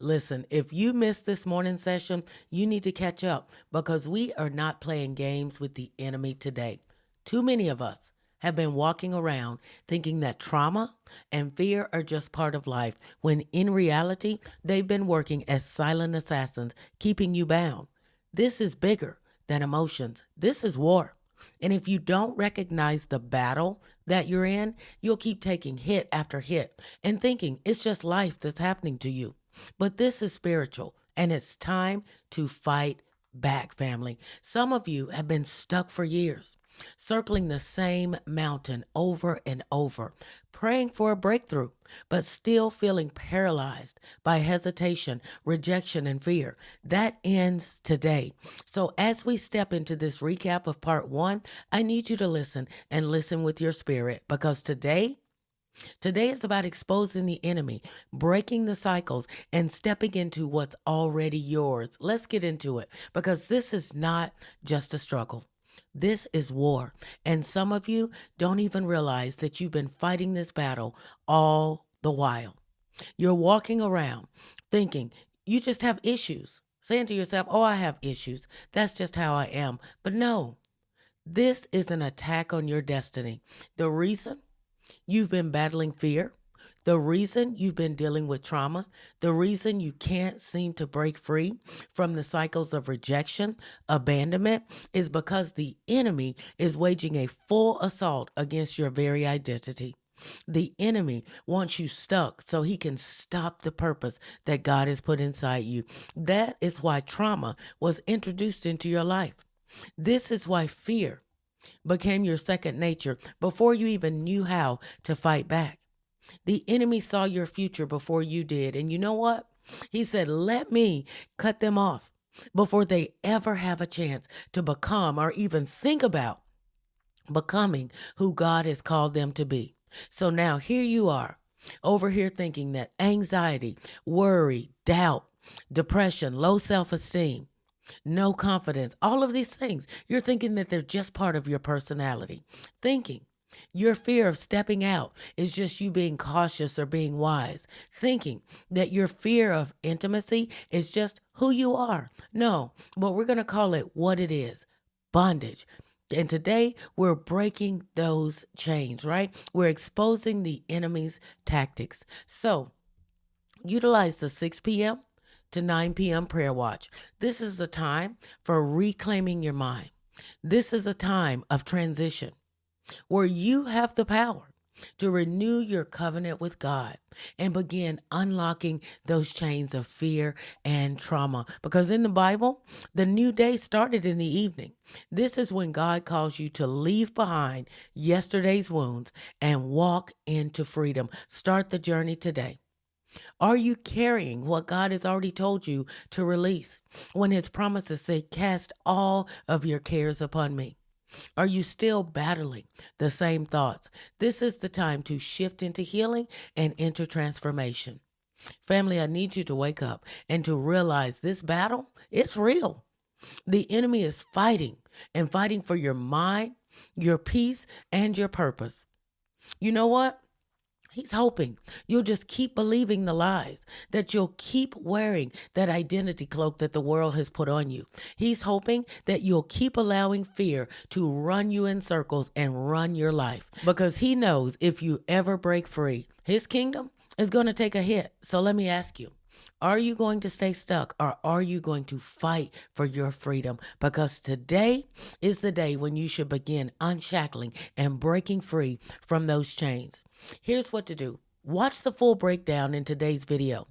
Listen, if you missed this morning session, you need to catch up because we are not playing games with the enemy today. Too many of us have been walking around thinking that trauma and fear are just part of life, when in reality, they've been working as silent assassins, keeping you bound. This is bigger than emotions. This is war. And if you don't recognize the battle that you're in, you'll keep taking hit after hit and thinking it's just life that's happening to you. But this is spiritual, and it's time to fight back, family. Some of you have been stuck for years, circling the same mountain over and over, praying for a breakthrough, but still feeling paralyzed by hesitation, rejection, and fear. That ends today. So, as we step into this recap of part one, I need you to listen and listen with your spirit, because today is about exposing the enemy, breaking the cycles, and stepping into what's already yours. Let's get into it, because this is not just a struggle. This is war. And some of you don't even realize that you've been fighting this battle all the while. You're walking around thinking you just have issues, saying to yourself, oh, I have issues. That's just how I am. But no, this is an attack on your destiny. The reason you've been battling fear, the reason you've been dealing with trauma, the reason you can't seem to break free from the cycles of rejection, abandonment, is because the enemy is waging a full assault against your very identity. The enemy wants you stuck so he can stop the purpose that God has put inside you. That is why trauma was introduced into your life. This is why fear became your second nature before you even knew how to fight back. The enemy saw your future before you did. And you know what? He said, let me cut them off before they ever have a chance to become or even think about becoming who God has called them to be. So now here you are, over here thinking that anxiety, worry, doubt, depression, low self-esteem, no confidence, all of these things, you're thinking that they're just part of your personality. Thinking your fear of stepping out is just you being cautious or being wise. Thinking that your fear of intimacy is just who you are. No, but we're going to call it what it is: bondage. And today we're breaking those chains, right? We're exposing the enemy's tactics. So utilize the 6 p.m. to 9 p.m. prayer watch. This is the time for reclaiming your mind. This is a time of transition where you have the power to renew your covenant with God and begin unlocking those chains of fear and trauma. Because in the Bible, the new day started in the evening. This is when God calls you to leave behind yesterday's wounds and walk into freedom. Start the journey today. Are you carrying what God has already told you to release when his promises say, cast all of your cares upon me? Are you still battling the same thoughts? This is the time to shift into healing and into transformation. Family, I need you to wake up and to realize this battle, it's real. The enemy is fighting and fighting for your mind, your peace, and your purpose. You know what? He's hoping you'll just keep believing the lies, that you'll keep wearing that identity cloak that the world has put on you. He's hoping that you'll keep allowing fear to run you in circles and run your life, because he knows if you ever break free, his kingdom is going to take a hit. So let me ask you, are you going to stay stuck, or are you going to fight for your freedom? Because today is the day when you should begin unshackling and breaking free from those chains. Here's what to do. Watch the full breakdown in today's video,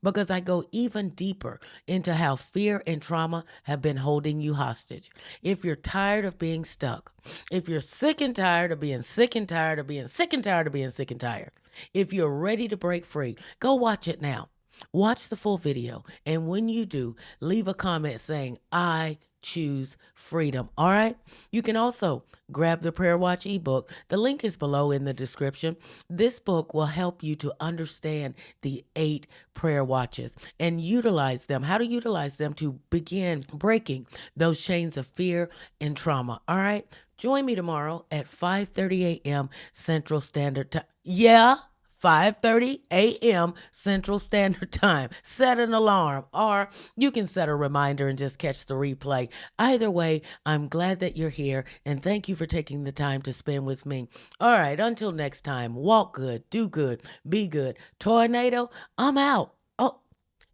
because I go even deeper into how fear and trauma have been holding you hostage. If you're tired of being stuck, if you're sick and tired of being sick and tired of being sick and tired of being sick and tired, if you're ready to break free, go watch it now. Watch the full video, and when you do, leave a comment saying, I choose freedom. All right? You can also grab the Prayer Watch ebook. The link is below in the description. This book will help you to understand the 8 prayer watches and utilize them, how to utilize them to begin breaking those chains of fear and trauma. All right? Join me tomorrow at 5:30 a.m. Central Standard Time. Yeah, 5:30 a.m. Central Standard Time. Set an alarm, or you can set a reminder and just catch the replay. Either way, I'm glad that you're here, and thank you for taking the time to spend with me. All right, until next time, walk good, do good, be good. Tornado, I'm out. Oh,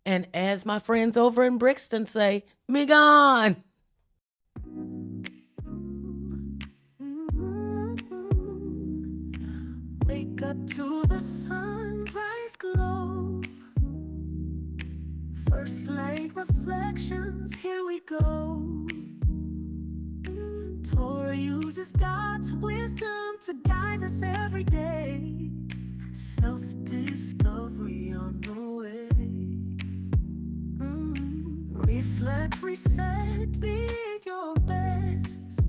and as my friends over in Brixton say, me gone. Wake up to the sunrise glow. First light reflections, here we go. Torah uses God's wisdom to guide us every day. Self-discovery on the way. Reflect, reset, be your best.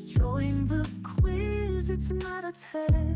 Join the quiz, it's not a test.